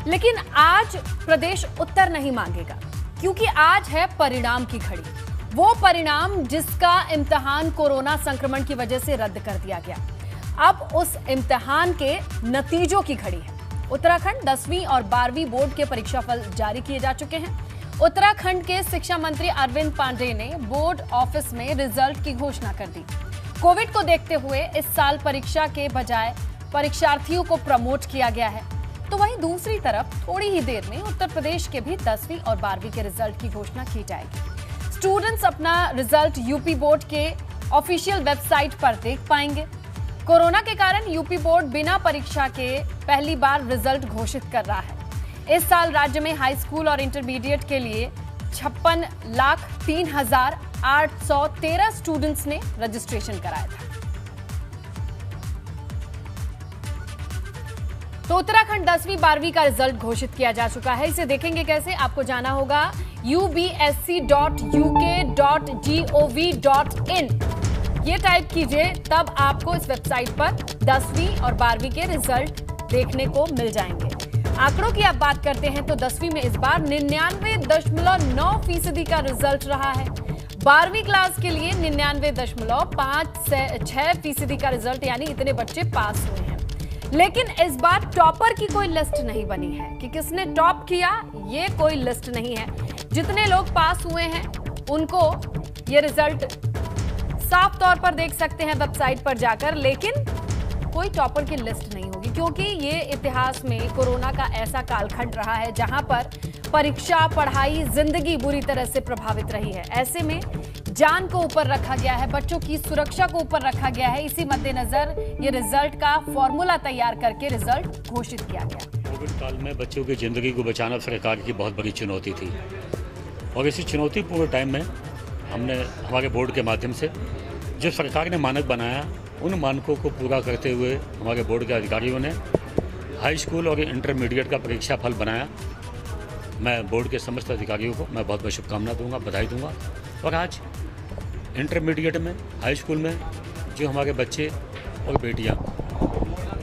लेकिन आज प्रदेश उत्तर नहीं मांगेगा, क्योंकि आज है परिणाम की घड़ी। वो परिणाम जिसका इम्तिहान कोरोना संक्रमण की वजह से रद्द कर दिया गया। अब उस इम्तिहान के नतीजों की घड़ी है। उत्तराखंड 10वीं और 12वीं बोर्ड के परीक्षाफल जारी किए जा चुके हैं। उत्तराखंड के शिक्षा मंत्री अरविंद पांडेय ने बोर्ड ऑफिस में रिजल्ट की घोषणा कर दी। कोविड को देखते हुए इस साल परीक्षा के बजाय परीक्षार्थियों को प्रमोट किया गया है। तो वहीं दूसरी तरफ थोड़ी ही देर में उत्तर प्रदेश के भी 10वीं और 12वीं के रिजल्ट की घोषणा की जाएगी। स्टूडेंट्स अपना रिजल्ट यूपी बोर्ड के ऑफिशियल वेबसाइट पर देख पाएंगे। कोरोना के कारण यूपी बोर्ड बिना परीक्षा के पहली बार रिजल्ट घोषित कर रहा है। इस साल राज्य में हाई स्कूल और इंटरमीडिएट के लिए 56,03,813 स्टूडेंट्स ने रजिस्ट्रेशन कराया था। तो उत्तराखंड 10वीं 12वीं का रिजल्ट घोषित किया जा चुका है। इसे देखेंगे कैसे, आपको जाना होगा ubsc.uk.gov.in ये टाइप कीजिए, तब आपको इस वेबसाइट पर 10वीं और 12वीं के रिजल्ट देखने को मिल जाएंगे। आंकड़ों की आप बात करते हैं तो 10वीं में इस बार 99.9% का रिजल्ट रहा है। 12वीं क्लास के लिए 99.56% का रिजल्ट, यानी इतने बच्चे पास हुए हैं। लेकिन इस बार टॉपर की कोई लिस्ट नहीं बनी है कि किसने टॉप किया, ये कोई लिस्ट नहीं है। जितने लोग पास हुए हैं उनको ये रिजल्ट साफ तौर पर देख सकते हैं वेबसाइट पर जाकर, लेकिन कोई टॉपर की लिस्ट नहीं होगी, क्योंकि ये इतिहास में कोरोना का ऐसा कालखंड रहा है जहां पर परीक्षा, पढ़ाई, जिंदगी बुरी तरह से प्रभावित रही है। ऐसे में जान को ऊपर रखा गया है, बच्चों की सुरक्षा को ऊपर रखा गया है। इसी मद्देनजर ये रिजल्ट का फॉर्मूला तैयार करके रिजल्ट घोषित किया गया। कोविड काल में बच्चों की जिंदगी को बचाना सरकार की बहुत बड़ी चुनौती थी, और इसी चुनौतीपूर्ण टाइम में हमने हमारे बोर्ड के माध्यम से जो सरकार ने मानक बनाया, उन मानकों को पूरा करते हुए हमारे बोर्ड के अधिकारियों ने हाई स्कूल और इंटरमीडिएट का परीक्षा फल बनाया। मैं बोर्ड के समस्त अधिकारियों को मैं बहुत बहुत शुभकामना दूंगा, बधाई दूंगा। और आज इंटरमीडिएट में, हाई स्कूल में जो हमारे बच्चे और बेटियां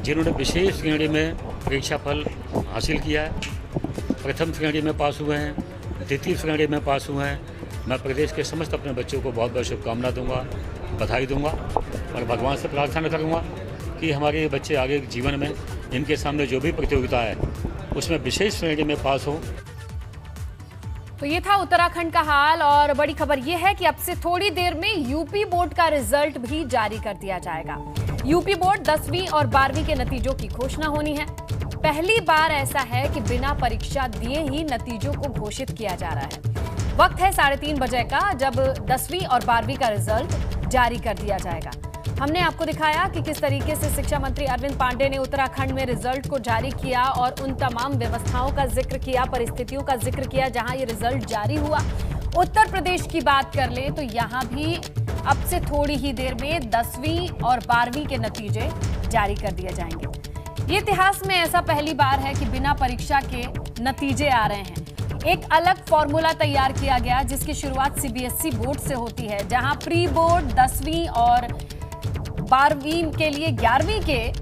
जिन्होंने विशेष श्रेणी में परीक्षा फल हासिल किया है, प्रथम श्रेणी में पास हुए हैं, द्वितीय श्रेणी में पास हुए हैं, मैं प्रदेश के समस्त अपने बच्चों को बहुत बहुत शुभकामना दूंगा, बधाई दूंगा और भगवान से प्रार्थना करूंगा कि हमारे बच्चे आगे जीवन में इनके सामने जो भी प्रतियोगिता है उसमें विशेष श्रेणी में पास हो। तो ये था उत्तराखंड का हाल, और बड़ी खबर ये है कि अब से थोड़ी देर में यूपी बोर्ड का रिजल्ट भी जारी कर दिया जाएगा। यूपी बोर्ड 10वीं और 12वीं के नतीजों की घोषणा होनी है। पहली बार ऐसा है कि बिना परीक्षा दिए ही नतीजों को घोषित किया जा रहा है। वक्त है 3:30 बजे का, जब 10वीं और 12वीं का रिजल्ट जारी कर दिया जाएगा। हमने आपको दिखाया कि किस तरीके से शिक्षा मंत्री अरविंद पांडेय ने उत्तराखंड में रिजल्ट को जारी किया और उन तमाम व्यवस्थाओं का जिक्र किया, परिस्थितियों का जिक्र किया जहां ये रिजल्ट जारी हुआ। उत्तर प्रदेश की बात कर लें तो यहां भी अब से थोड़ी ही देर में 10वीं और 12वीं के नतीजे जारी कर दिए जाएंगे। ये इतिहास में ऐसा पहली बार है कि बिना परीक्षा के नतीजे आ रहे हैं। एक अलग फॉर्मूला तैयार किया गया जिसकी शुरुआत सीबीएसई बोर्ड से होती है, जहां प्री बोर्ड 10वीं और 12वीं के लिए 11वीं के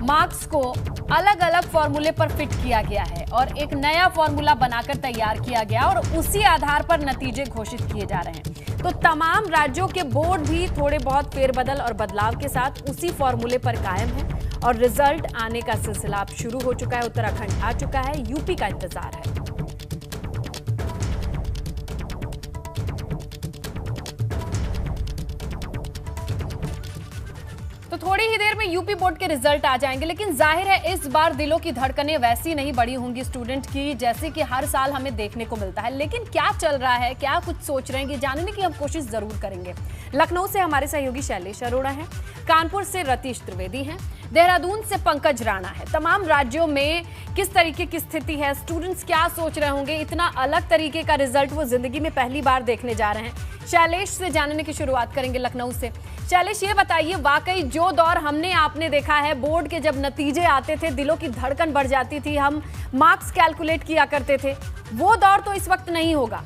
मार्क्स को अलग अलग फॉर्मूले पर फिट किया गया है और एक नया फॉर्मूला बनाकर तैयार किया गया और उसी आधार पर नतीजे घोषित किए जा रहे हैं। तो तमाम राज्यों के बोर्ड भी थोड़े बहुत फेरबदल और बदलाव के साथ उसी फॉर्मूले पर कायम है और रिजल्ट आने का सिलसिला अब शुरू हो चुका है। उत्तराखंड आ चुका है, यूपी का इंतजार है। तो थोड़ी ही देर में यूपी बोर्ड के रिजल्ट आ जाएंगे, लेकिन जाहिर है इस बार दिलों की धड़कनें वैसी नहीं बढ़ी होंगी स्टूडेंट की जैसे कि हर साल हमें देखने को मिलता है। लेकिन क्या चल रहा है, क्या कुछ सोच रहे हैं, जानने की हम कोशिश जरूर करेंगे। लखनऊ से हमारे सहयोगी शैलेश अरोड़ा हैं, कानपुर से रतीश त्रिवेदी हैं, देहरादून से पंकज राणा है। तमाम राज्यों में किस तरीके की स्थिति है, स्टूडेंट्स क्या सोच रहे होंगे, इतना अलग तरीके का रिजल्ट वो जिंदगी में पहली बार देखने जा रहे हैं। शैलेश से जानने की शुरुआत करेंगे लखनऊ से। शैलेश, ये बताइए, वाकई जो दौर हमने आपने देखा है बोर्ड के जब नतीजे आते थे दिलों की धड़कन बढ़ जाती थी, हम मार्क्स कैलकुलेट किया करते थे, वो दौर तो इस वक्त नहीं होगा।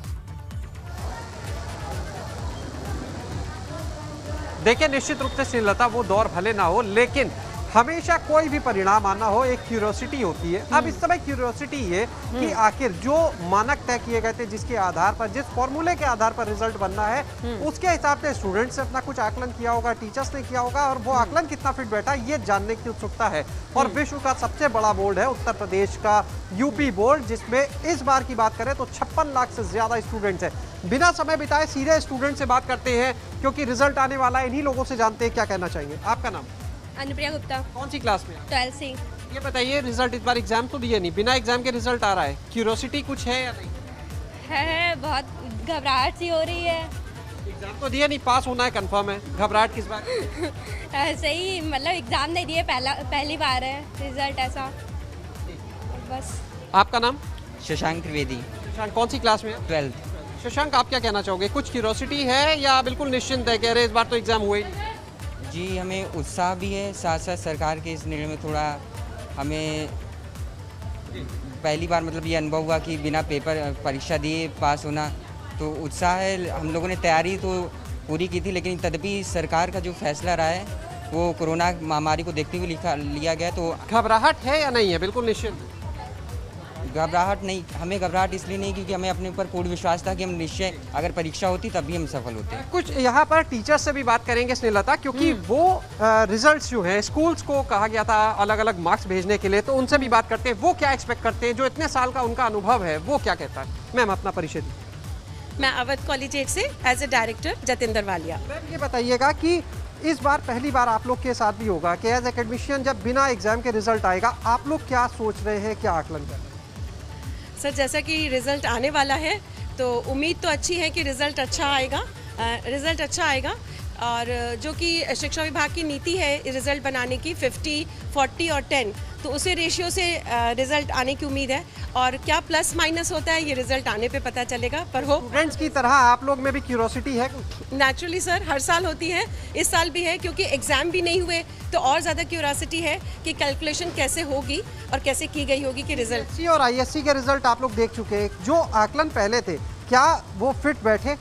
देखिए, निश्चित रूप से श्रीलता वो दौर भले ना हो, लेकिन हमेशा कोई भी परिणाम आना हो एक क्यूरियोसिटी होती है। अब इस समय क्यूरियोसिटी ये कि आखिर जो मानक तय किए गए थे, जिसके आधार पर, जिस फॉर्मूले के आधार पर रिजल्ट बनना है, उसके हिसाब से स्टूडेंट्स ने अपना कुछ आकलन किया होगा, टीचर्स ने किया होगा, और वो आकलन कितना फिट बैठा ये जानने की उत्सुकता है। और विश्व का सबसे बड़ा बोर्ड है उत्तर प्रदेश का यूपी बोर्ड, जिसमें इस बार की बात करें तो 56 लाख से ज्यादा स्टूडेंट्स हैं। बिना समय बिताए सीधे स्टूडेंट से बात करते हैं, क्योंकि रिजल्ट आने वाला है। इन्हीं लोगों से जानते हैं क्या कहना चाहेंगे। आपका नाम? अनुप्रिया गुप्ता, कौन सी क्लास में? 12th से। ये बताइए, रिजल्ट इस बार एग्जाम तो दिए नहीं, बिना एग्जाम के रिजल्ट आ रहा है, क्यूरियोसिटी कुछ है या नहीं? है, बहुत घबराहट सी हो रही है। एग्जाम तो दिए नहीं, पास होना है कंफर्म है, घबराहट किस बात? ऐसे ही, मतलब एग्जाम नहीं दिए, पहली बार है रिजल्ट ऐसा, बस। आपका नाम? शशांक त्रिवेदी, शशांक कौन सी क्लास में? 12th। शशांक, आप क्या कहना चाहोगे? कुछ क्यूरियोसिटी है या बिल्कुल निश्चिंत है, कह रहे इस बार तो एग्जाम हुए ही नहीं? जी, हमें उत्साह भी है, साथ साथ सरकार के इस निर्णय में थोड़ा हमें पहली बार मतलब ये अनुभव हुआ कि बिना पेपर परीक्षा दिए पास होना, तो उत्साह है। हम लोगों ने तैयारी तो पूरी की थी, लेकिन तदपि सरकार का जो फैसला रहा है वो कोरोना महामारी को देखते हुए लिया गया। तो घबराहट है या नहीं है? बिल्कुल निश्चिंत? घबराहट नहीं, हमें घबराहट इसलिए नहीं क्योंकि हमें अपने ऊपर पूर्ण विश्वास था कि हम निश्चय, अगर परीक्षा होती तब भी हम सफल होते। कुछ यहाँ पर टीचर्स से भी बात करेंगे स्नेहलता, क्योंकि वो रिजल्ट्स जो है, स्कूल्स को कहा गया था अलग अलग मार्क्स भेजने के लिए, तो उनसे भी बात करते हैं। वो क्या एक्सपेक्ट करते हैं, जो इतने साल का उनका अनुभव है, वो क्या कहता है? मैम, अपना परिचय दीजिए। मैं अवध कॉलेजिएट से as a director Jatinder Walia. Ma'am, ये बताइएगा कि इस बार पहली बार आप लोग के साथ भी होगा कि एज एकेडमिशियन जब बिना एग्जाम के रिजल्ट आएगा, आप लोग क्या सोच रहे हैं, क्या आकलन कर रहे हैं? सर, जैसा कि रिज़ल्ट आने वाला है तो उम्मीद तो अच्छी है कि रिज़ल्ट अच्छा आएगा, और जो कि शिक्षा विभाग की नीति है रिज़ल्ट बनाने की 50, 40 और 10, तो उसी रेशियो से रिज़ल्ट आने की उम्मीद है। और क्या प्लस माइनस होता है ये रिज़ल्ट आने पे पता चलेगा, पर हो। स्टूडेंट्स की तरह आप लोग में भी क्यूरियोसिटी है? नेचुरली सर, हर साल होती है, इस साल भी है, क्योंकि एग्ज़ाम भी नहीं हुए तो और ज़्यादा क्यूरियोसिटी है कि कैलकुलेशन कैसे होगी और कैसे की गई होगी कि रिज़ल्ट। एसएससी और आईएससी के रिजल्ट आप लोग देख चुके हैं, जो आकलन पहले थे क्या वो फिट बैठे?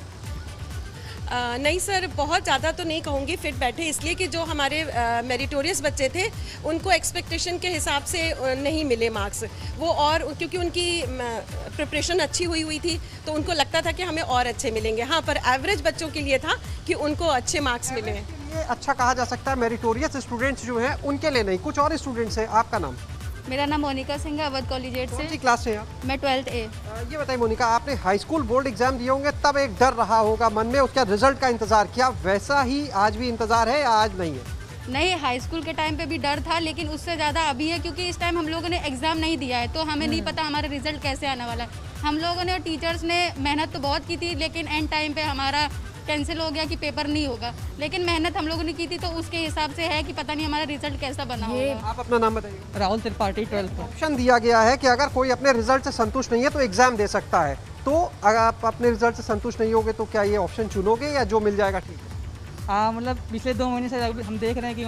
नहीं सर, बहुत ज़्यादा तो नहीं कहूँगी फिट बैठे, इसलिए कि जो हमारे मेरिटोरियस बच्चे थे उनको एक्सपेक्टेशन के हिसाब से नहीं मिले मार्क्स वो, और क्योंकि उनकी प्रिपरेशन अच्छी हुई थी तो उनको लगता था कि हमें और अच्छे मिलेंगे। हाँ, पर एवरेज बच्चों के लिए था कि उनको अच्छे मार्क्स मिले। ये अच्छा कहा जा सकता है, मेरिटोरियस स्टूडेंट्स जो हैं उनके लिए नहीं, कुछ और स्टूडेंट्स हैं। आपका नाम? मेरा नाम मोनिका सिंह है, अवध कॉलेजिएट कौन सी से। क्लास से हैं आप? मैं 12th A। ये बताइए मोनिका, आपने हाई स्कूल बोर्ड एग्जाम दिए होंगे, तब एक डर रहा होगा मन में, उसका रिजल्ट का इंतजार, क्या वैसा ही आज भी इंतजार है या आज नहीं है? नहीं, हाई स्कूल के टाइम पे भी डर था, लेकिन उससे ज़्यादा अभी है, क्योंकि इस टाइम हम लोगों ने एग्ज़ाम नहीं दिया है, तो हमें नहीं पता हमारा रिजल्ट कैसे आने वाला है। हम लोगों ने और टीचर्स ने मेहनत तो बहुत की थी, लेकिन एंड टाइम पे हमारा कैंसिल हो गया कि पेपर नहीं होगा, लेकिन मेहनत हम लोगों ने की थी, तो उसके हिसाब से है कि पता नहीं हमारा रिजल्ट कैसा बना होगा। आप अपना नाम बताइए। राहुल त्रिपाठी, 12th। ऑप्शन दिया गया है कि अगर कोई अपने रिजल्ट से संतुष्ट नहीं है तो एग्जाम दे सकता है, तो अगर आप अपने रिजल्ट से संतुष्ट नहीं होगे तो क्या ये ऑप्शन चुनोगे या जो मिल जाएगा ठीक है? मतलब पिछले 2 महीने से हम देख रहे हैं कि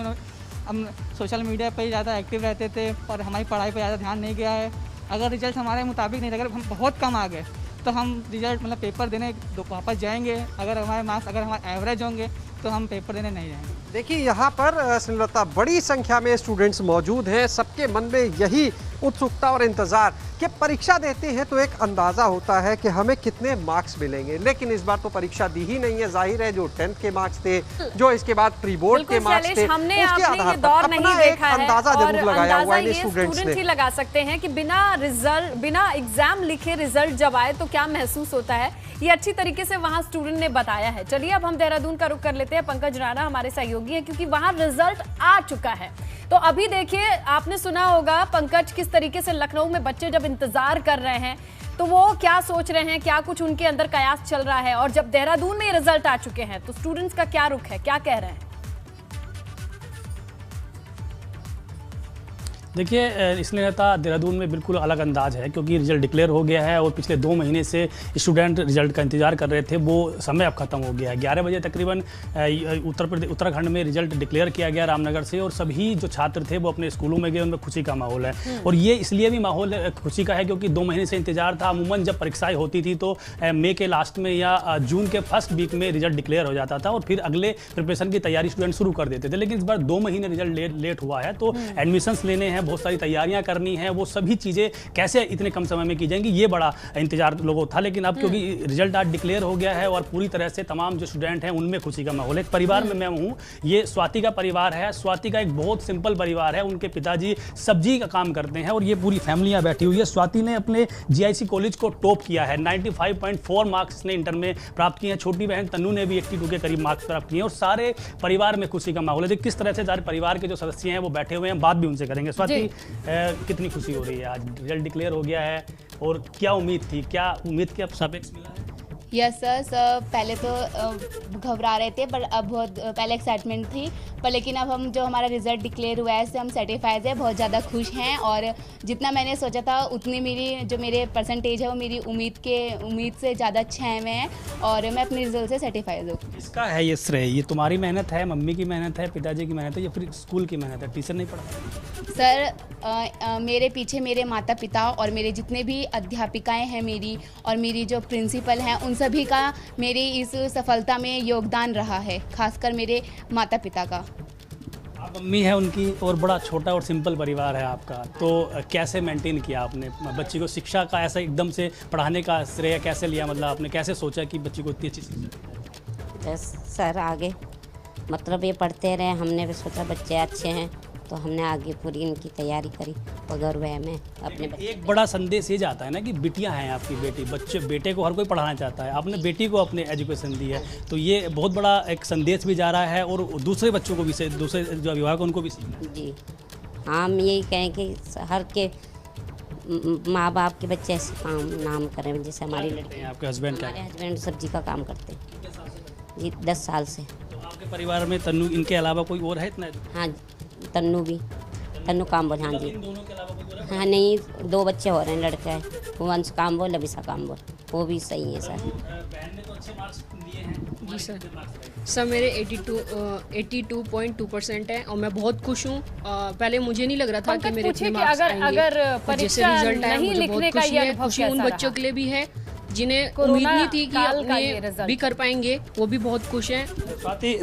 हम सोशल मीडिया पर ज़्यादा एक्टिव रहते थे और हमारी पढ़ाई पर ज़्यादा ध्यान नहीं गया है। अगर रिजल्ट हमारे मुताबिक नहीं, अगर हम बहुत कम आ गए तो हम रिजल्ट मतलब पेपर देने वापस जाएंगे। अगर हमारे मार्क्स अगर हमारे एवरेज होंगे तो हम पेपर देने नहीं जाएंगे। देखिए, यहाँ पर स्नेहलता, बड़ी संख्या में स्टूडेंट्स मौजूद हैं, सबके मन में यही उत्सुकता और इंतज़ार कि परीक्षा देते हैं तो एक अंदाज़ा होता है कि हमें कितने मार्क्स मिलेंगे, लेकिन इस बार तो परीक्षा दी ही नहीं है। जाहिर है, जो 10th के मार्क्स थे, जो इसके बाद प्री बोर्ड के मार्क्स थे, हमने उसके आपने आधार ये पर दौर नहीं अपना एक देखा है, अंदाज़ा और जरूर लगाया हुआ है ये स्टूडेंट्स ही लगा सकते हैं कि बिना रिजल्ट, बिना एग्जाम लिखे रिजल्ट जब आए तो क्या महसूस होता है। ये अच्छी तरीके से वहां स्टूडेंट ने बताया है। चलिए अब हम देहरादून का रुख कर लेते हैं। पंकज राणा हमारे सहयोगी हैं, क्योंकि वहां रिजल्ट आ चुका है। तो अभी देखिए, आपने सुना होगा पंकज, किस तरीके से लखनऊ में बच्चे जब इंतजार कर रहे हैं तो वो क्या सोच रहे हैं, क्या कुछ उनके अंदर कयास चल रहा है, और जब देहरादून में ये रिजल्ट आ चुके हैं तो स्टूडेंट्स का क्या रुख है, क्या कह रहे हैं? देखिए, इसलिए था देहरादून में बिल्कुल अलग अंदाज है, क्योंकि रिजल्ट डिक्लेयर हो गया है और पिछले 2 महीने से स्टूडेंट रिजल्ट का इंतजार कर रहे थे। वो समय अब खत्म हो गया है। 11 बजे तकरीबन उत्तराखंड में रिजल्ट डिक्लेयर किया गया रामनगर से, और सभी जो छात्र थे वो अपने स्कूलों में गए। उनमें खुशी का माहौल है, और ये इसलिए भी माहौल खुशी का है क्योंकि 2 महीने से इंतजार था। अमूमन जब परीक्षाएं होती थी तो मई के लास्ट में या जून के फर्स्ट वीक में रिजल्ट डिक्लेयर हो जाता था, और फिर अगले प्रिपरेशन की तैयारी स्टूडेंट शुरू कर देते थे। लेकिन इस बार 2 महीने रिजल्ट लेट हुआ है, तो एडमिशन्स लेने हैं, बहुत सारी तैयारियां करनी है, वो सभी चीज़ें कैसे इतने कम समय में की जाएंगी, ये बड़ा इंतजार लोगों था। लेकिन अब क्योंकि रिजल्ट आज डिक्लेयर हो गया है और पूरी तरह से तमाम जो स्टूडेंट हैं उनमें खुशी का माहौल है। एक परिवार में मैं हूँ, ये स्वाति का परिवार है। स्वाति का एक बहुत सिंपल परिवार है। उनके पिताजी सब्जी का काम करते हैं और ये पूरी फैमिली यहाँ बैठी हुई है। स्वाति ने अपने GIC कॉलेज को टॉप किया है। 95.4 मार्क्स ने इंटर में प्राप्त किए हैं। छोटी बहन तन्नू ने भी 82 के करीब मार्क्स प्राप्त किए हैं, और सारे परिवार में खुशी का माहौल है। किस तरह से सारे परिवार के जो सदस्य हैं वो बैठे हुए हैं, बात भी उनसे करेंगे। स्वाति, कितनी खुशी हो रही है आज रिजल्ट डिक्लेयर हो गया है, और क्या उम्मीद थी, क्या उम्मीद के सापेक्ष मिला है? यस सर, पहले तो घबरा रहे थे, पर अब बहुत पहले एक्साइटमेंट थी, पर लेकिन अब हम जो हमारा रिज़ल्ट डिक्लेयर हुआ है इससे हम सर्टिफाइड हैं, बहुत ज़्यादा खुश हैं। और जितना मैंने सोचा था उतनी मेरे परसेंटेज है वो मेरी उम्मीद से ज़्यादा अच्छे आए हुए हैं, और मैं अपने रिजल्ट से सर्टिफाइड हूँ। इसका है ये श्रेय, ये तुम्हारी मेहनत है, मम्मी की मेहनत है, पिताजी की मेहनत है, या फिर स्कूल की मेहनत है? टीचर नहीं पढ़ा? सर, मेरे पीछे मेरे माता पिता और मेरे जितने भी अध्यापिकाएं हैं मेरी, और मेरी जो प्रिंसिपल हैं, उन सभी का मेरी इस सफलता में योगदान रहा है, खासकर मेरे माता पिता का। आप मम्मी है उनकी, और बड़ा छोटा और सिंपल परिवार है आपका, तो कैसे मेंटेन किया आपने बच्ची को? शिक्षा का ऐसा एकदम से पढ़ाने का श्रेय कैसे लिया? मतलब आपने कैसे सोचा कि बच्ची को इतनी अच्छी शिक्षा? बस सर, आगे मतलब ये पढ़ते रहे, हमने भी सोचा बच्चे अच्छे हैं तो हमने आगे पूरी इनकी तैयारी करी बगैर वह में अपने बच्चे। एक बड़ा संदेश ये जाता है ना कि बिटियां हैं आपकी, बेटे को हर कोई पढ़ाना चाहता है। आपने बेटी को अपने एजुकेशन दी है, तो ये बहुत बड़ा एक संदेश भी जा रहा है, और दूसरे बच्चों को भी, दूसरे जो अभिभावक उनको भी। जी हाँ, हम यही कहें कि हर के माँ बाप के बच्चे ऐसे काम नाम करें जैसे हमारी लड़की। आपके हस्बैंड क्या? हमारे हस्बैंड सब्जी का काम करते हैं जी, 10 साल से। तो आपके परिवार में तन्नू, इनके अलावा कोई और है इतना? हाँ, तन्नू काम्बोल। हाँ जी, हाँ नहीं, 2 बच्चे हो रहे हैं, लड़का है वंश काम्बोल, लबिसा काम्बोल, वो भी सही है सर। बहन ने तो अच्छे मार्क्स लिए हैं जी सर, मेरे 82.2% है, और मैं बहुत खुश हूँ। पहले मुझे नहीं लग रहा था कि मेरे इतने मार्क्स आएंगे। अगर परीक्षा नहीं लिखने का ये अनुभव खुशी उन बच्चों के लिए भी है जिन्हें उम्मीद नहीं थी कि अपने भी कर पाएंगे, वो भी बहुत खुश हैं।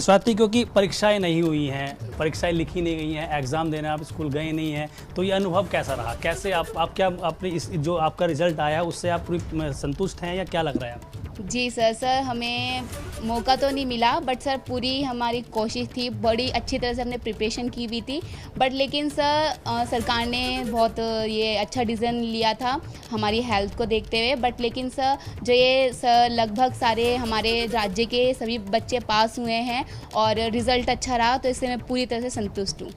स्वाति, क्योंकि परीक्षाएं नहीं हुई हैं, परीक्षाएं लिखी नहीं गई हैं, एग्ज़ाम देने आप स्कूल गए नहीं हैं, तो ये अनुभव कैसा रहा? कैसे आप क्या आपने इस जो आपका रिजल्ट आया है उससे आप पूरी संतुष्ट हैं, या क्या लग रहा है आपको? जी सर, हमें मौका तो नहीं मिला, बट सर पूरी हमारी कोशिश थी, बड़ी अच्छी तरह से हमने प्रिपरेशन की हुई थी, बट लेकिन सर सरकार ने बहुत ये अच्छा डिसीजन लिया था हमारी हेल्थ को देखते हुए। बट लेकिन सर जो ये सर लगभग सारे हमारे राज्य के सभी बच्चे पास हुए हैं और रिज़ल्ट अच्छा रहा, तो इससे मैं पूरी तरह से संतुष्ट हूँ।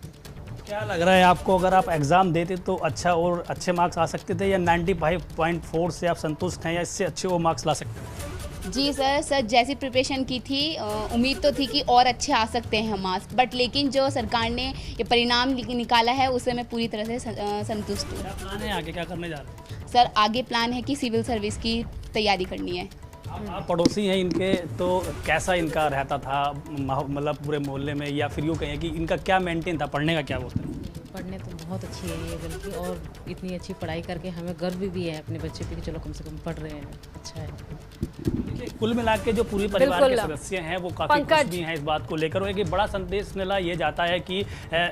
क्या लग रहा है आपको, अगर आप एग्ज़ाम देते तो अच्छा और अच्छे मार्क्स आ सकते थे, या 95.4 से आप संतुष्ट हैं, या इससे अच्छे वो मार्क्स ला सकते हैं? जी सर, जैसी प्रिपरेशन की थी उम्मीद तो थी कि और अच्छे आ सकते हैं मार्क्स, बट लेकिन जो सरकार ने ये परिणाम निकाला है उससे मैं पूरी तरह से संतुष्ट हूँ। क्या प्लान है आगे, क्या करने जा रहे हैं? सर आगे प्लान है कि सिविल सर्विस की तैयारी करनी है। आप पड़ोसी हैं इनके, तो कैसा इनका रहता था मतलब पूरे मोहल्ले में, या फिर यूँ कहें कि इनका क्या मेंटेन था, पढ़ने का क्या होता है? पढ़ने तो बहुत अच्छी है ये लड़की, और इतनी अच्छी पढ़ाई करके हमें गर्व भी है अपने बच्चे पे कि चलो कम से कम पढ़ रहे हैं, अच्छा है। कुल मिला के जो पूरी परिवार के सदस्य हैं वो काफी खुश भी हैं इस बात को लेकर, और एक बड़ा संदेश मिला ये जाता है कि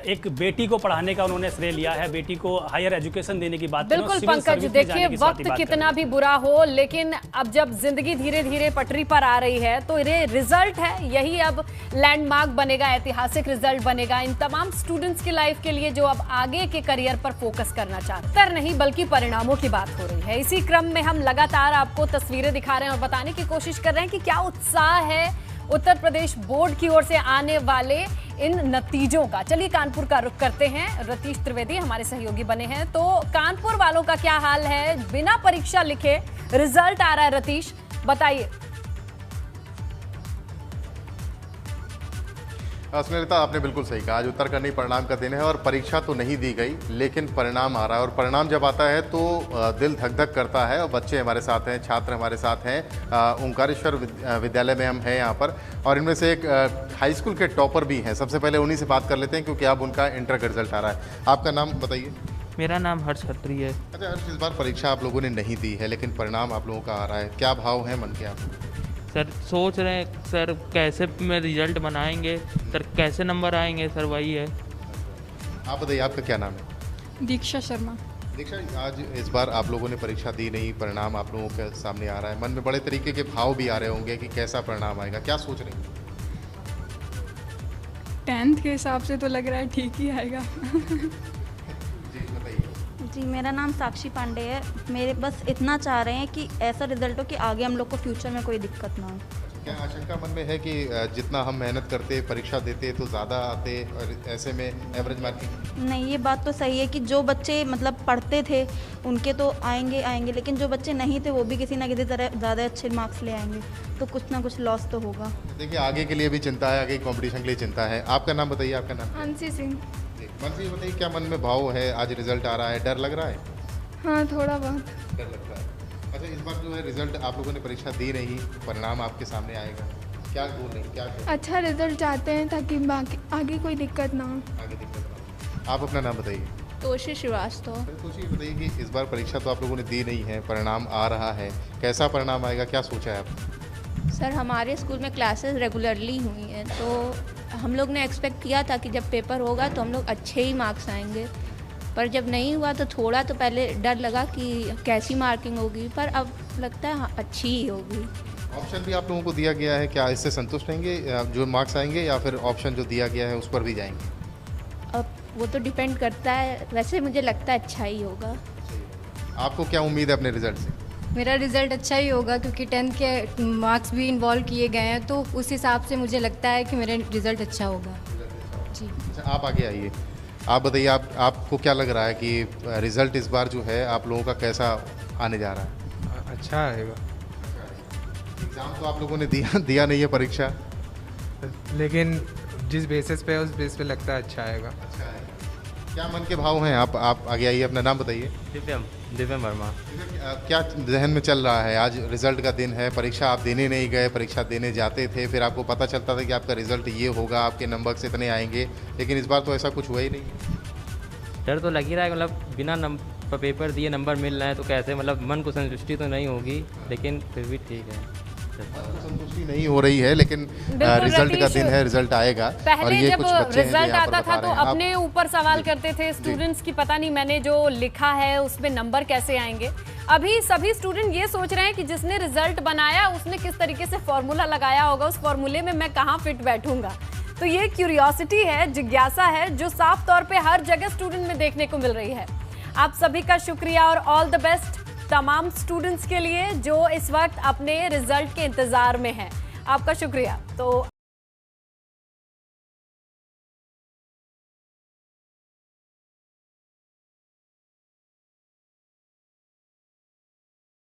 एक बेटी को पढ़ाने का उन्होंने श्रेय लिया है, बेटी को हायर एजुकेशन देने की बात। बिल्कुल पंकज, देखिए वक्त कितना भी बुरा हो, लेकिन अब जब जिंदगी धीरे धीरे पटरी पर आ रही है तो ये रिजल्ट है, यही अब लैंडमार्क बनेगा, ऐतिहासिक रिजल्ट बनेगा इन तमाम स्टूडेंट्स की लाइफ के लिए जो अब आगे के करियर पर फोकस करना चाहते हैं। नहीं बल्कि परिणामों की बात हो रही है। इसी क्रम में हम लगातार आपको तस्वीरें दिखा रहे हैं और बताने की कोशिश कर रहे हैं कि क्या उत्साह है उत्तर प्रदेश बोर्ड की ओर से आने वाले इन नतीजों का। चलिए कानपुर का रुख करते हैं, रतीश त्रिवेदी हमारे सहयोगी बने हैं। तो कानपुर वालों का क्या हाल है, बिना परीक्षा लिखे रिजल्ट आ रहा है, रतीश बताइए। स्नेहलता, आपने बिल्कुल सही कहा। आज उत्तराखंडी परिणाम का दिन है और परीक्षा तो नहीं दी गई, लेकिन परिणाम आ रहा है और परिणाम जब आता है तो दिल धक धक करता है। और बच्चे हमारे साथ हैं, छात्र हमारे साथ हैं। ओंकारेश्वर विद्यालय में हम हैं यहाँ पर, और इनमें से एक हाई स्कूल के टॉपर भी हैं। सबसे पहले उन्हीं से बात कर लेते हैं क्योंकि अब उनका इंटर का रिजल्ट आ रहा है। आपका नाम बताइए। मेरा नाम हर्ष खत्री है। अच्छा हर्ष, इस बार परीक्षा आप लोगों ने नहीं दी है, लेकिन परिणाम आप लोगों का आ रहा है, क्या भाव है मन के आप? सर सोच रहे हैं सर कैसे में रिजल्ट बनाएंगे, सर कैसे नंबर आएंगे, सर वही है। आप बताइए, आपका क्या नाम है? दीक्षा शर्मा। दीक्षा, आज इस बार आप लोगों ने परीक्षा दी नहीं, परिणाम आप लोगों के सामने आ रहा है, मन में बड़े तरीके के भाव भी आ रहे होंगे कि कैसा परिणाम आएगा, क्या सोच रहे हैं? 10th के हिसाब से तो लग रहा है ठीक ही आएगा। जी, मेरा नाम साक्षी पांडे है। मेरे बस इतना चाह रहे हैं कि ऐसा रिजल्ट हो कि आगे हम लोग को फ्यूचर में कोई दिक्कत ना हो। क्या आशंका मन में है कि जितना हम मेहनत करते, परीक्षा देते तो ज़्यादा आते और ऐसे में एवरेज मार्किंग? नहीं, ये बात तो सही है कि जो बच्चे मतलब पढ़ते थे उनके तो आएंगे, लेकिन जो बच्चे नहीं थे वो भी किसी ना किसी तरह ज़्यादा अच्छे मार्क्स ले आएंगे, तो कुछ ना कुछ लॉस तो होगा। देखिए, आगे के लिए भी चिंता है, आगे कंपटीशन के लिए चिंता है। आपका नाम बताइए। आपका नाम? हंसी सिंह। मनसी, बताइए क्या मन में भाव है? आज रिजल्ट आ रहा है, डर लग रहा है? हाँ, थोड़ा बहुत डर लगता है। अच्छा, इस बार जो है रिजल्ट आप लोगों ने परीक्षा दी नहीं, परिणाम आपके सामने आएगा, क्या बोल रहे हैं, क्या अच्छा रिजल्ट चाहते हैं ताकि आगे कोई दिक्कत ना हो। आगे दिक्कत ना हो। आप अपना नाम बताइए। तोशी श्रीवास्तव। तोशी, बताइए कि इस बार परीक्षा तो आप लोगों ने दी नहीं है, परिणाम आ रहा है, कैसा परिणाम आएगा, क्या सोचा है आपने? सर हमारे स्कूल में क्लासेस रेगुलरली हुई हैं, तो हम लोग ने एक्सपेक्ट किया था कि जब पेपर होगा तो हम लोग अच्छे ही मार्क्स आएंगे, पर जब नहीं हुआ तो थोड़ा तो पहले डर लगा कि कैसी मार्किंग होगी, पर अब लगता है हाँ, अच्छी ही होगी। ऑप्शन भी आप लोगों को दिया गया है, क्या इससे संतुष्ट रहेंगे जो मार्क्स आएंगे, या फिर ऑप्शन जो दिया गया है उस पर भी जाएंगे? अब वो तो डिपेंड करता है, वैसे मुझे लगता है अच्छा ही होगा। आपको क्या उम्मीद है अपने रिजल्ट से? मेरा रिजल्ट अच्छा ही होगा क्योंकि 10th के मार्क्स भी इन्वॉल्व किए गए हैं, तो उस हिसाब से मुझे लगता है कि मेरा रिजल्ट अच्छा होगा। जी। अच्छा, आप आगे आइए, आप बताइए, आपको क्या लग रहा है कि रिजल्ट इस बार जो है आप लोगों का कैसा आने जा रहा है? अच्छा आएगा। एग्ज़ाम तो आप लोगों ने दिया नहीं है परीक्षा, लेकिन जिस बेसिस पे है उस बेस पे लगता है अच्छा आएगा। अच्छा है। क्या मन के भाव हैं? आप आगे आइए, अपना नाम बताइए। दिव्यम वर्मा। क्या जहन में चल रहा है? आज रिजल्ट का दिन है, परीक्षा आप देने नहीं गए, परीक्षा देने जाते थे, फिर आपको पता चलता था कि आपका रिजल्ट ये होगा, आपके नंबर से इतने आएंगे, लेकिन इस बार तो ऐसा कुछ हुआ ही नहीं। डर तो लग ही रहा है, मतलब बिना नंबर पेपर दिए नंबर मिल रहे हैं तो कैसे, मतलब मन को संतुष्टि तो नहीं होगी, लेकिन फिर भी ठीक है। संतुष्टि नहीं हो रही है, लेकिन रिजल्ट का दिन है, रिजल्ट आएगा। पहले जब रिजल्ट आता था तो अपने ऊपर सवाल करते थे स्टूडेंट्स की, पता नहीं मैंने जो लिखा है उसमें नंबर कैसे आएंगे। अभी सभी स्टूडेंट ये सोच रहे हैं कि जिसने रिजल्ट बनाया उसने किस तरीके से फॉर्मूला लगाया होगा, उस फॉर्मूले में मैं कहाँ फिट बैठूंगा। तो ये क्यूरियोसिटी है, जिज्ञासा है, जो साफ तौर पे हर जगह स्टूडेंट में देखने को मिल रही है। आप सभी का शुक्रिया और ऑल द बेस्ट तमाम स्टूडेंट्स के लिए जो इस वक्त अपने रिजल्ट के इंतजार में हैं। आपका शुक्रिया। तो